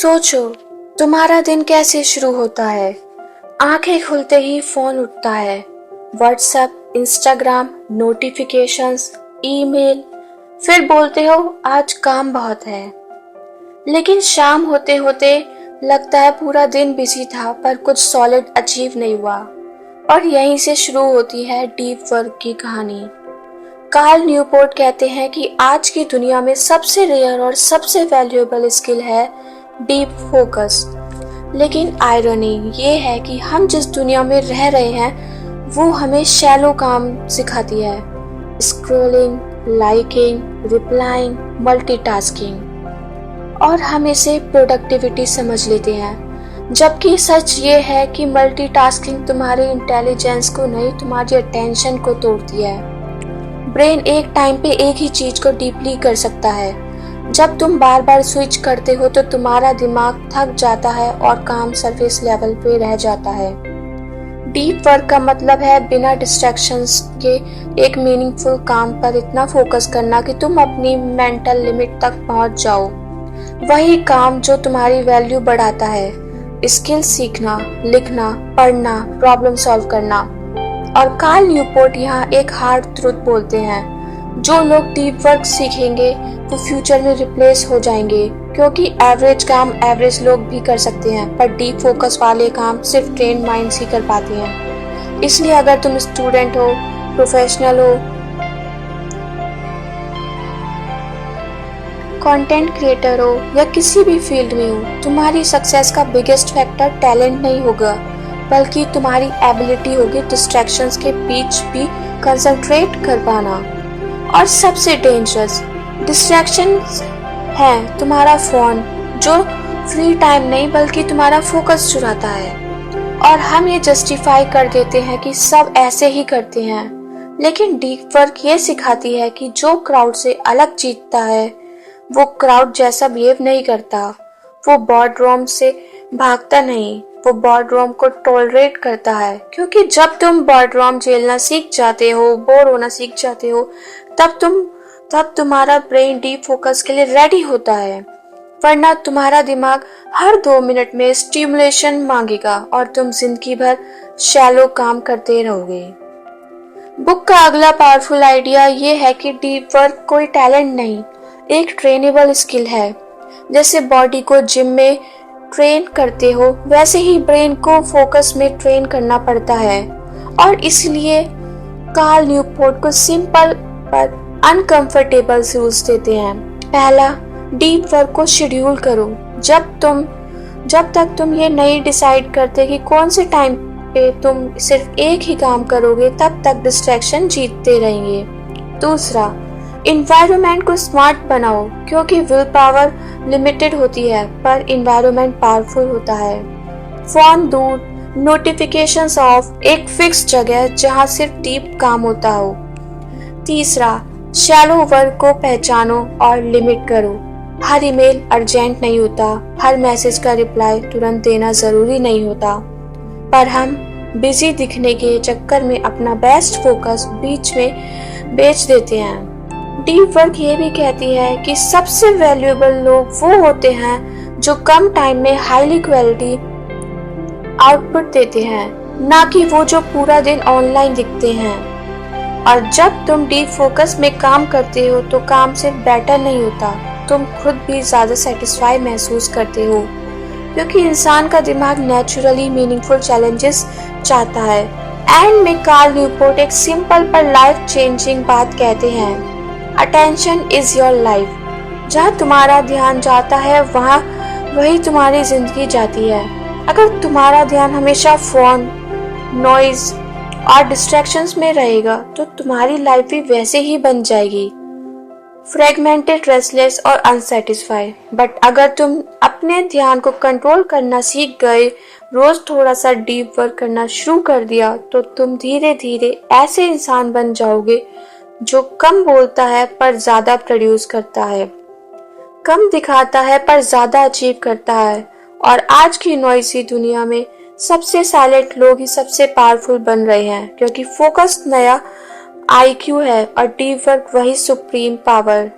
सोचो, तुम्हारा दिन कैसे शुरू होता है। आंखें खुलते ही फोन उठता है। WhatsApp, Instagram, notifications, email. फिर बोलते हो आज काम बहुत है। लेकिन शाम होते होते लगता है पूरा दिन बिजी था पर कुछ सॉलिड अचीव नहीं हुआ। और यहीं से शुरू होती है डीप वर्क की कहानी। कार्ल न्यूपोर्ट कहते हैं कि आज की दुनिया में सबसे रेयर और सबसे वैल्यूएबल स्किल है डीप फोकस। लेकिन आयरनी ये है कि हम जिस दुनिया में रह रहे हैं वो हमें शैलो काम सिखाती है। स्क्रॉलिंग, लाइकिंग, रिप्लाइंग, मल्टीटास्किंग, और हम इसे प्रोडक्टिविटी समझ लेते हैं। जबकि सच ये है कि मल्टीटास्किंग तुम्हारे इंटेलिजेंस को नहीं, तुम्हारी अटेंशन को तोड़ती है। ब्रेन एक टाइम पे एक ही चीज को डीपली कर सकता है। जब तुम बार बार स्विच करते हो तो तुम्हारा दिमाग थक जाता है और काम सरफेस लेवल पे रह जाता है। डीप वर्क का मतलब है बिना डिस्ट्रैक्शंस के एक मीनिंगफुल काम पर इतना फोकस करना कि तुम अपनी मेंटल लिमिट तक पहुंच जाओ। वही काम जो तुम्हारी वैल्यू बढ़ाता है। स्किल सीखना, लिखना, पढ़ना, प्रॉब्लम सॉल्व करना। और कार्ल न्यूपोर्ट यहाँ एक हार्ड ट्रुथ बोलते हैं, जो लोग डीप वर्क सीखेंगे वो फ्यूचर में रिप्लेस हो जाएंगे, क्योंकि एवरेज काम एवरेज लोग भी कर सकते हैं पर डीप फोकस वाले काम सिर्फ ट्रेन माइंड्स ही कर पाते हैं। इसलिए अगर तुम स्टूडेंट हो, प्रोफेशनल हो, कंटेंट क्रिएटर हो या किसी भी फील्ड में हो, तुम्हारी सक्सेस का बिगेस्ट फैक्टर टैलेंट नहीं होगा बल्कि तुम्हारी एबिलिटी होगी डिस्ट्रैक्शंस के बीच भी कंसंट्रेट कर पाना। और सबसे डेंजरस डिस्ट्रैक्शन है तुम्हारा फोन, जो फ्री टाइम नहीं बल्कि तुम्हारा फोकस चुराता है। और हम ये जस्टिफाई कर देते हैं कि सब ऐसे ही करते हैं, लेकिन डीप वर्क ये सिखाती है कि जो क्राउड से अलग जीतता है वो क्राउड जैसा बिहेव नहीं करता। वो बोर्डरूम से भागता नहीं, वो बोर्डरूम को टॉलरेट करता है। क्योंकि जब तुम बोर्डरूम झेलना सीख जाते हो, बोर होना सीख जाते हो, तब तुम्हारा ब्रेन डीप फोकस के लिए रेडी होता है। वरना तुम्हारा दिमाग हर 2 मिनट में स्टिमुलेशन मांगेगा और तुम जिंदगी भर शैलो काम करते रहोगे। बुक का अगला पावरफुल आइडिया ये है कि डीप वर्क कोई टैलेंट नहीं, एक ट्रेनेबल स्किल है। जैसे बॉडी को जिम में ट्रेन करते हो वैसे ही ब्रेन को फोकस में ट्रेन करना पड़ता है। और इसलिए कार्ल न्यूपोर्ट को सिंपल पर अनकंफर्टेबल रूल्स देते हैं। पहला, डीप वर्क को शेड्यूल करो। जब तक तुम ये नहीं डिसाइड करते कि कौन से टाइम पे तुम सिर्फ एक ही काम करोगे तब तक डिस्ट्रैक्शन जीतते रहेंगे। दूसरा, इन्वायरमेंट को स्मार्ट बनाओ, क्योंकि विल पावर लिमिटेड होती है पर इन्वायरमेंट पावरफुल होता है। फोन दूर, नोटिफिकेशंस ऑफ, एक फिक्स जगह जहां सिर्फ डीप काम होता हो। तीसरा, शैलो वर्क को पहचानो और लिमिट करो। हर ईमेल अर्जेंट नहीं होता, हर मैसेज का रिप्लाई तुरंत देना जरूरी नहीं होता, पर हम बिजी दिखने के चक्कर में अपना बेस्ट फोकस बीच में बेच देते हैं। डीप वर्क ये भी कहती है कि सबसे वैल्यूएबल लोग वो होते हैं जो कम टाइम में हाईली क्वालिटी आउटपुट देते हैं, ना कि वो जो पूरा दिन ऑनलाइन दिखते हैं। और जब तुम डीप फोकस में काम करते हो तो काम सिर्फ बेटर नहीं होता, तुम खुद भी ज्यादा सेटिस्फाई महसूस करते हो, क्योंकि इंसान का दिमाग नेचुरली मीनिंगफुल चैलेंजेस चाहता है। एंड में कार्ल न्यूपोर्ट एक सिंपल पर लाइफ चेंजिंग बात कहते हैं, अटेंशन इज योर लाइफ। जहाँ तुम्हारा ध्यान जाता है वहाँ वही तुम्हारी जिंदगी जाती है। अगर तुम्हारा ध्यान हमेशा फोन, नॉइज और डिस्ट्रैक्शंस में रहेगा तो तुम्हारी लाइफ भी वैसे ही बन जाएगी, फ्रेगमेंटेड, रेस्टलेस और अनसेटिस्फाइड। बट अगर तुम अपने ध्यान को कंट्रोल करना सीख गए, रोज थोड़ा सा डीप वर्क करना शुरू कर दिया, तो तुम धीरे धीरे ऐसे इंसान बन जाओगे जो कम बोलता है पर ज्यादा प्रोड्यूस करता है, कम दिखाता है पर ज्यादा अचीव करता है। और आज की नॉइसी दुनिया में सबसे साइलेंट लोग ही सबसे पावरफुल बन रहे हैं, क्योंकि फोकस नया IQ है और डीप वर्क वही सुप्रीम पावर